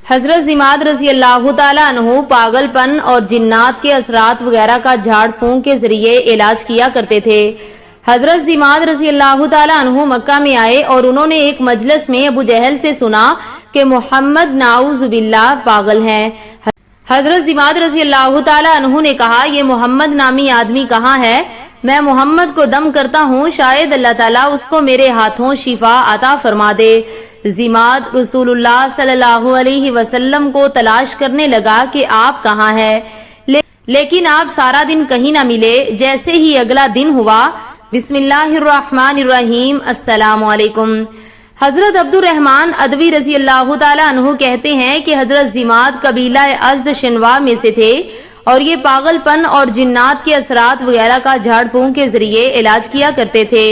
حضرت زماد رضی اللہ تعالیٰ عنہ پاگل پن اور جنات کے اثرات وغیرہ کا جھاڑ پھونک کے ذریعے علاج کیا کرتے تھے۔ حضرت زماد رضی اللہ تعالیٰ عنہ مکہ میں آئے اور انہوں نے ایک مجلس میں ابو جہل سے سنا کہ محمد نعوذ باللہ پاگل ہیں۔ حضرت زماد رضی اللہ تعالیٰ عنہ نے کہا، یہ محمد نامی آدمی کہاں ہے؟ میں محمد کو دم کرتا ہوں، شاید اللہ تعالیٰ اس کو میرے ہاتھوں شفا عطا فرما دے۔ زماد رسول اللہ صلی اللہ علیہ وسلم کو تلاش کرنے لگا کہ آپ کہاں ہیں، لیکن آپ سارا دن کہیں نہ ملے۔ جیسے ہی اگلا دن ہوا، بسم اللہ الرحمن الرحیم، السلام علیکم۔ حضرت عبد الرحمن ادوی رضی اللہ تعالیٰ عنہ کہتے ہیں کہ حضرت زماد قبیلہ ازد شنوا میں سے تھے اور یہ پاگل پن اور جنات کے اثرات وغیرہ کا جھاڑ پھونک کے ذریعے علاج کیا کرتے تھے۔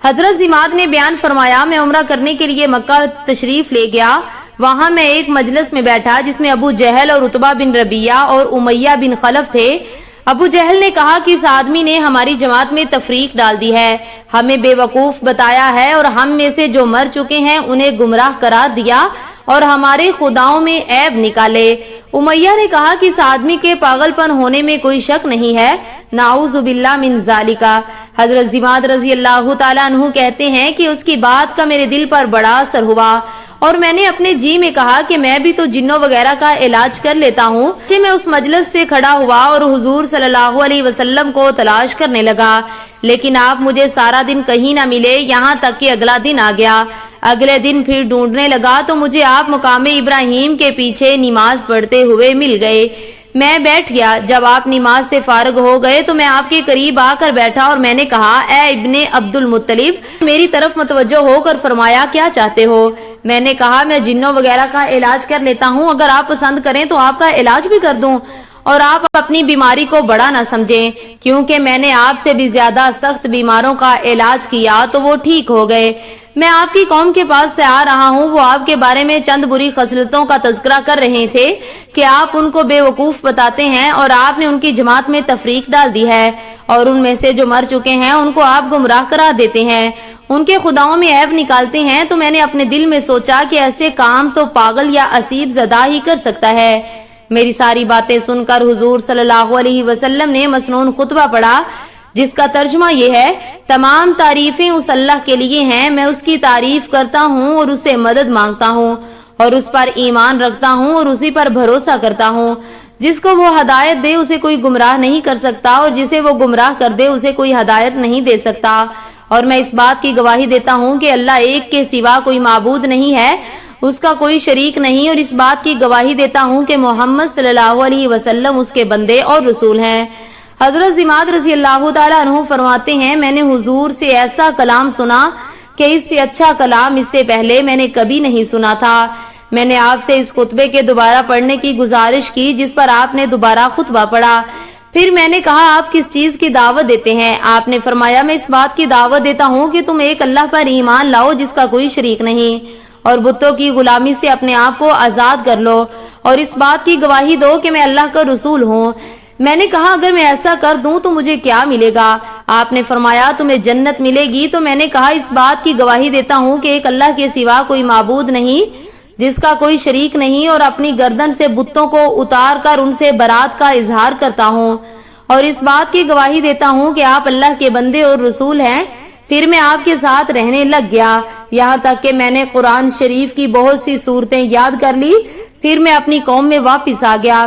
حضرت زماد نے بیان فرمایا، میں عمرہ کرنے کے لیے مکہ تشریف لے گیا۔ وہاں میں ایک مجلس میں بیٹھا جس میں ابو جہل اور عتبہ بن ربیعہ اور امیہ بن خلف تھے۔ ابو جہل نے کہا کہ اس آدمی نے ہماری جماعت میں تفریق ڈال دی ہے، ہمیں بے وقوف بتایا ہے اور ہم میں سے جو مر چکے ہیں انہیں گمراہ قرار دیا اور ہمارے خداؤں میں عیب نکالے۔ امیہ نے کہا کہ اس آدمی کے پاگل پن ہونے میں کوئی شک نہیں ہے، نعوذ باللہ من ذالکا۔ حضرت زماد رضی اللہ تعالیٰ عنہ کہتے ہیں کہ اس کی بات کا میرے دل پر بڑا اثر ہوا اور میں نے اپنے جی میں کہا کہ میں بھی تو جنوں وغیرہ کا علاج کر لیتا ہوں۔ میں اس مجلس سے کھڑا ہوا اور حضور صلی اللہ علیہ وسلم کو تلاش کرنے لگا، لیکن آپ مجھے سارا دن کہیں نہ ملے، یہاں تک کہ اگلا دن آ گیا۔ اگلے دن پھر ڈھونڈنے لگا تو مجھے آپ مقام ابراہیم کے پیچھے نماز پڑھتے ہوئے مل گئے۔ میں بیٹھ گیا۔ جب آپ نماز سے فارغ ہو گئے تو میں آپ کے قریب آ کر بیٹھا اور میں نے کہا، اے ابن عبد المطلب، میری طرف متوجہ ہو کر فرمایا، کیا چاہتے ہو؟ میں نے کہا، میں جنوں وغیرہ کا علاج کر لیتا ہوں، اگر آپ پسند کریں تو آپ کا علاج بھی کر دوں اور آپ اپنی بیماری کو بڑا نہ سمجھیں، کیونکہ میں نے آپ سے بھی زیادہ سخت بیماروں کا علاج کیا تو وہ ٹھیک ہو گئے۔ میں آپ کی قوم کے پاس سے آ رہا ہوں، وہ آپ کے بارے میں چند بری خصلتوں کا تذکرہ کر رہے تھے کہ آپ ان کو بے وقوف بتاتے ہیں اور آپ نے ان کی جماعت میں تفریق ڈال دی ہے اور ان میں سے جو مر چکے ہیں ان کو آپ گمراہ قرار دیتے ہیں، ان کے خداؤں میں عیب نکالتے ہیں۔ تو میں نے اپنے دل میں سوچا کہ ایسے کام تو پاگل یا اسیب زدہ ہی کر سکتا ہے۔ میری ساری باتیں سن کر حضور صلی اللہ علیہ وسلم نے مسنون خطبہ پڑھا جس کا ترجمہ یہ ہے، تمام تعریفیں اس اللہ کے لیے ہیں، میں اس کی تعریف کرتا ہوں اور اس سے مدد مانگتا ہوں اور اس پر ایمان رکھتا ہوں اور اسی پر بھروسہ کرتا ہوں۔ جس کو وہ ہدایت دے اسے کوئی گمراہ نہیں کر سکتا اور جسے وہ گمراہ کر دے اسے کوئی ہدایت نہیں دے سکتا، اور میں اس بات کی گواہی دیتا ہوں کہ اللہ ایک کے سوا کوئی معبود نہیں ہے، اس کا کوئی شریک نہیں، اور اس بات کی گواہی دیتا ہوں کہ محمد صلی اللہ علیہ وسلم اس کے بندے اور رسول ہیں۔ حضرت زماد رضی اللہ تعالیٰ عنہ فرماتے ہیں، میں نے حضور سے ایسا کلام سنا کہ اس سے اچھا کلام اس سے پہلے میں نے کبھی نہیں سنا تھا۔ میں نے آپ سے اس خطبے کے دوبارہ پڑھنے کی گزارش کی جس پر آپ نے دوبارہ خطبہ پڑھا۔ پھر میں نے کہا، آپ کس چیز کی دعوت دیتے ہیں؟ آپ نے فرمایا، میں اس بات کی دعوت دیتا ہوں کہ تم ایک اللہ پر ایمان لاؤ جس کا کوئی شریک نہیں، اور بتوں کی غلامی سے اپنے آپ کو آزاد کر لو، اور اس بات کی گواہی دو کہ میں اللہ کا رسول ہوں۔ میں نے کہا، اگر میں ایسا کر دوں تو مجھے کیا ملے گا؟ آپ نے فرمایا، تمہیں جنت ملے گی۔ تو میں نے کہا، اس بات کی گواہی دیتا ہوں کہ ایک اللہ کے سوا کوئی معبود نہیں جس کا کوئی شریک نہیں، اور اپنی گردن سے بتوں کو اتار کر ان سے برات کا اظہار کرتا ہوں، اور اس بات کی گواہی دیتا ہوں کہ آپ اللہ کے بندے اور رسول ہیں۔ پھر میں آپ کے ساتھ رہنے لگ گیا، یہاں تک کہ میں نے قرآن شریف کی بہت سی صورتیں یاد کر لی۔ پھر میں اپنی قوم میں واپس آ گیا۔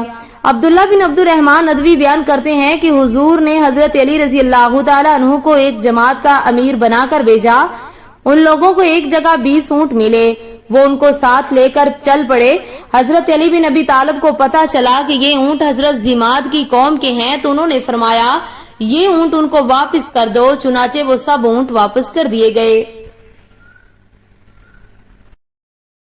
عبداللہ بن عبد الرحمن ادوی بیان کرتے ہیں کہ حضور نے حضرت علی رضی اللہ تعالیٰ عنہ کو ایک جماعت کا امیر بنا کر بھیجا۔ ان لوگوں کو ایک جگہ 20 اونٹ ملے، وہ ان کو ساتھ لے کر چل پڑے۔ حضرت علی بن ابی طالب کو پتہ چلا کہ یہ اونٹ حضرت زماد کی قوم کے ہیں، تو انہوں نے فرمایا، یہ اونٹ ان کو واپس کر دو۔ چنانچہ وہ سب اونٹ واپس کر دیے گئے۔